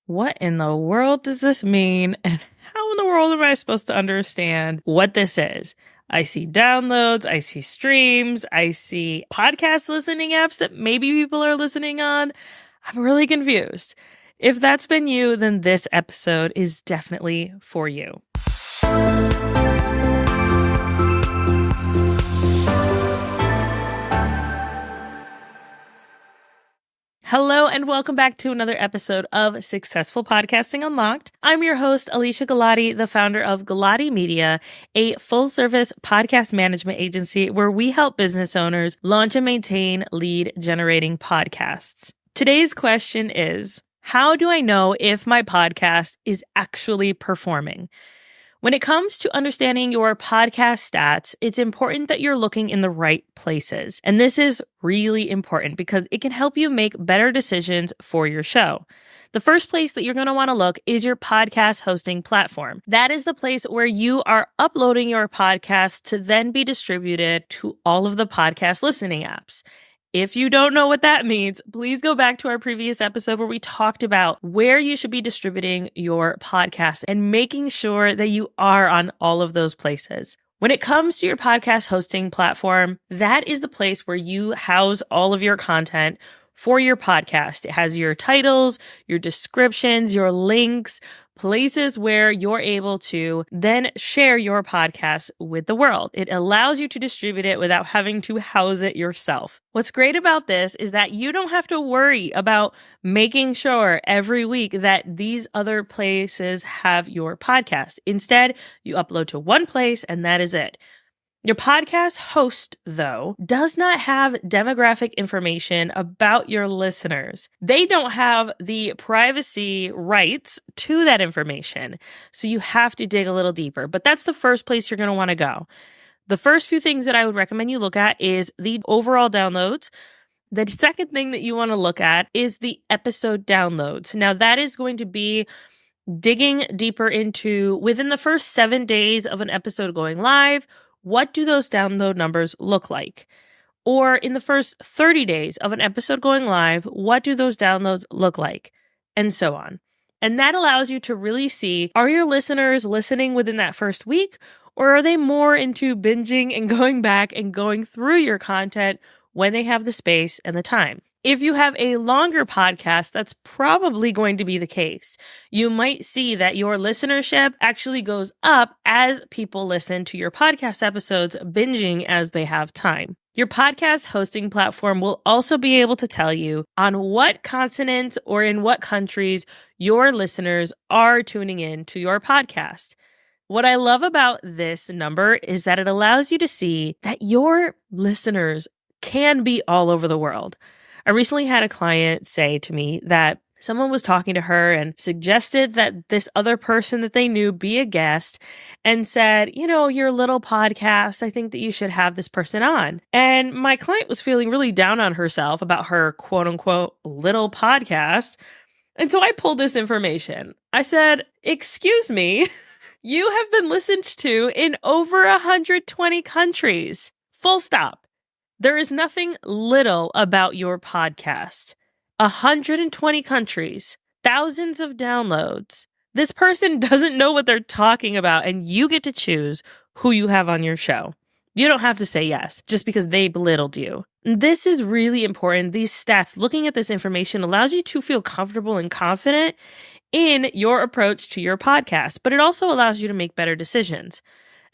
What in the world does this mean? And how in the world am I supposed to understand what this is? I see downloads, I see streams, I see podcast listening apps that maybe people are listening on. I'm really confused. If that's been you, then this episode is definitely for you. Hello and welcome back to another episode of Successful Podcasting Unlocked. I'm your host, Alicia Galati, the founder of Galati Media, a full-service podcast management agency where we help business owners launch and maintain lead-generating podcasts. Today's question is, how do I know if my podcast is actually performing? When it comes to understanding your podcast stats, it's important that you're looking in the right places. And this is really important because it can help you make better decisions for your show. The first place that you're going to want to look is your podcast hosting platform. That is the place where you are uploading your podcast to then be distributed to all of the podcast listening apps. If you don't know what that means, please go back to our previous episode where we talked about where you should be distributing your podcast and making sure that you are on all of those places. When it comes to your podcast hosting platform, that is the place where you house all of your content for your podcast. It has your titles, your descriptions, your links, places where you're able to then share your podcast with the world. It allows you to distribute it without having to house it yourself. What's great about this is that you don't have to worry about making sure every week that these other places have your podcast. Instead, you upload to one place and that is it. Your podcast host, though, does not have demographic information about your listeners. They don't have the privacy rights to that information. So you have to dig a little deeper. But that's the first place you're going to want to go. The first few things that I would recommend you look at is the overall downloads. The second thing that you want to look at is the episode downloads. Now, that is going to be digging deeper into within the first 7 days of an episode going live. What do those download numbers look like? Or in the first 30 days of an episode going live, what do those downloads look like? And so on. And that allows you to really see, are your listeners listening within that first week? Or are they more into binging and going back and going through your content when they have the space and the time? If you have a longer podcast, that's probably going to be the case. You might see that your listenership actually goes up as people listen to your podcast episodes, binging as they have time. Your podcast hosting platform will also be able to tell you on what continents or in what countries your listeners are tuning in to your podcast. What I love about this number is that it allows you to see that your listeners can be all over the world. I recently had a client say to me that someone was talking to her and suggested that this other person that they knew be a guest and said, your little podcast, I think that you should have this person on. And my client was feeling really down on herself about her quote unquote little podcast. And so I pulled this information. I said, excuse me, you have been listened to in over 120 countries. Full stop. There is nothing little about your podcast. 120 countries, thousands of downloads. This person doesn't know what they're talking about, and you get to choose who you have on your show. You don't have to say yes just because they belittled you. This is really important. These stats, looking at this information, allows you to feel comfortable and confident in your approach to your podcast, but it also allows you to make better decisions.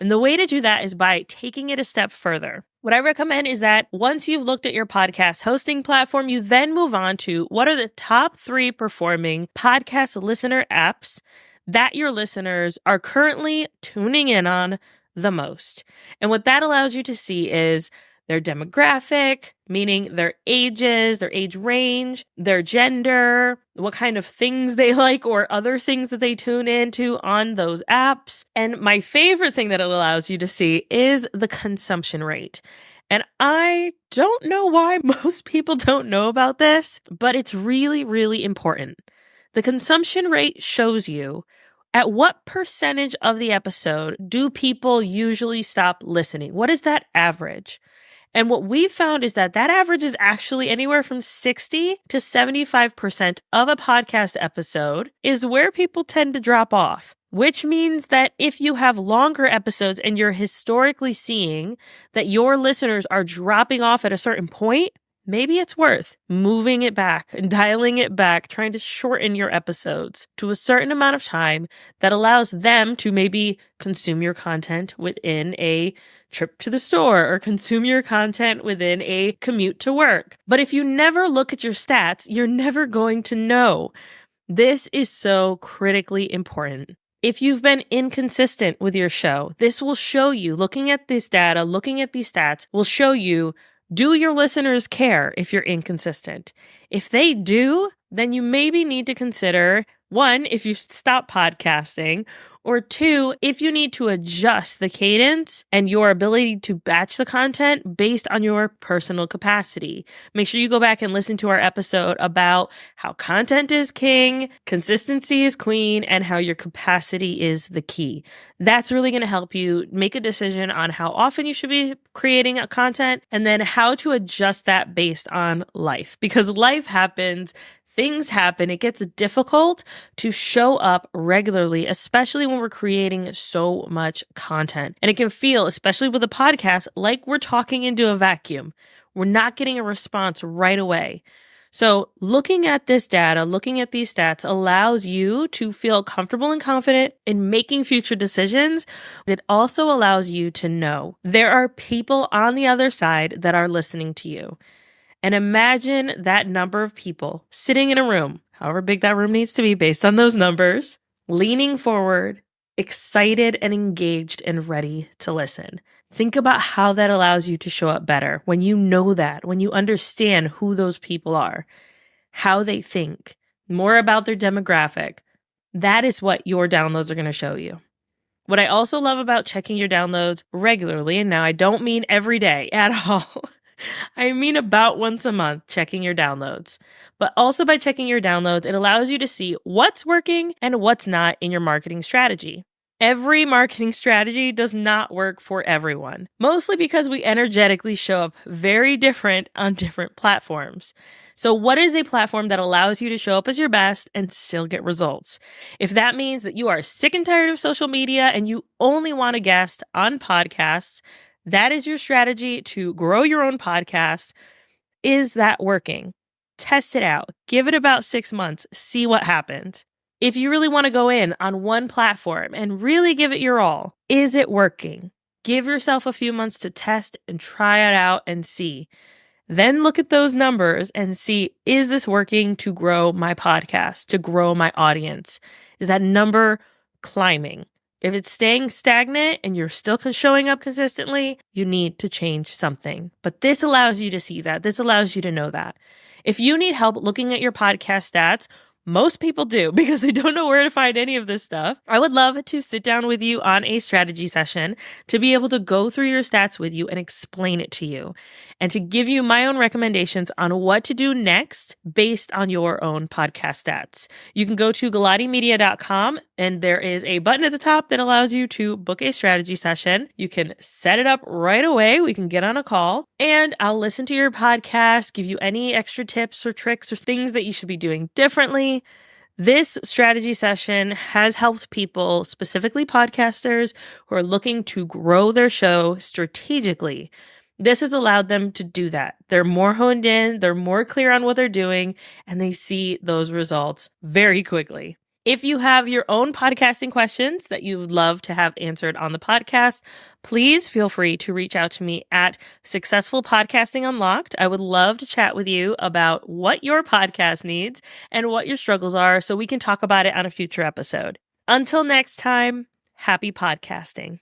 And the way to do that is by taking it a step further. What I recommend is that once you've looked at your podcast hosting platform, you then move on to what are the top 3 performing podcast listener apps that your listeners are currently tuning in on the most. And what that allows you to see is their demographic, meaning their ages, their age range, their gender, what kind of things they like or other things that they tune into on those apps. And my favorite thing that it allows you to see is the consumption rate. And I don't know why most people don't know about this, but it's really, really important. The consumption rate shows you at what percentage of the episode do people usually stop listening? What is that average? And what we found is that average is actually anywhere from 60 to 75% of a podcast episode is where people tend to drop off. Which means that if you have longer episodes and you're historically seeing that your listeners are dropping off at a certain point, maybe it's worth moving it back and dialing it back, trying to shorten your episodes to a certain amount of time that allows them to maybe consume your content within a trip to the store or consume your content within a commute to work. But if you never look at your stats, you're never going to know. This is so critically important. If you've been inconsistent with your show, this will show you, looking at this data, looking at these stats, will show you, do your listeners care if you're inconsistent? If they do, then you maybe need to consider, one, if you stop podcasting, or two, if you need to adjust the cadence and your ability to batch the content based on your personal capacity. Make sure you go back and listen to our episode about how content is king, consistency is queen, and how your capacity is the key. That's really going to help you make a decision on how often you should be creating content and then how to adjust that based on life. Because life happens. Things happen. It gets difficult to show up regularly, especially when we're creating so much content. And it can feel, especially with a podcast, like we're talking into a vacuum. We're not getting a response right away. So looking at this data, looking at these stats allows you to feel comfortable and confident in making future decisions. It also allows you to know there are people on the other side that are listening to you. And imagine that number of people sitting in a room, however big that room needs to be based on those numbers, leaning forward, excited and engaged and ready to listen. Think about how that allows you to show up better when you know that, when you understand who those people are, how they think, more about their demographic. That is what your downloads are going to show you. What I also love about checking your downloads regularly, and now I don't mean every day at all. I mean about once a month, checking your downloads. But also by checking your downloads, it allows you to see what's working and what's not in your marketing strategy. Every marketing strategy does not work for everyone, mostly because we energetically show up very different on different platforms. So what is a platform that allows you to show up as your best and still get results? If that means that you are sick and tired of social media and you only want a guest on podcasts, that is your strategy to grow your own podcast. Is that working? Test it out. Give it about 6 months. See what happens. If you really want to go in on one platform and really give it your all, is it working? Give yourself a few months to test and try it out and see. Then look at those numbers and see, is this working to grow my podcast, to grow my audience? Is that number climbing? If it's staying stagnant and you're still showing up consistently, you need to change something. But this allows you to see that. This allows you to know that. If you need help looking at your podcast stats, most people do because they don't know where to find any of this stuff. I would love to sit down with you on a strategy session to be able to go through your stats with you and explain it to you and to give you my own recommendations on what to do next based on your own podcast stats. You can go to GalatiMedia.com and there is a button at the top that allows you to book a strategy session. You can set it up right away. We can get on a call and I'll listen to your podcast, give you any extra tips or tricks or things that you should be doing differently. This strategy session has helped people, specifically podcasters, who are looking to grow their show strategically. This has allowed them to do that. They're more honed in, they're more clear on what they're doing, and they see those results very quickly. If you have your own podcasting questions that you would love to have answered on the podcast, please feel free to reach out to me at Successful Podcasting Unlocked. I would love to chat with you about what your podcast needs and what your struggles are so we can talk about it on a future episode. Until next time, happy podcasting.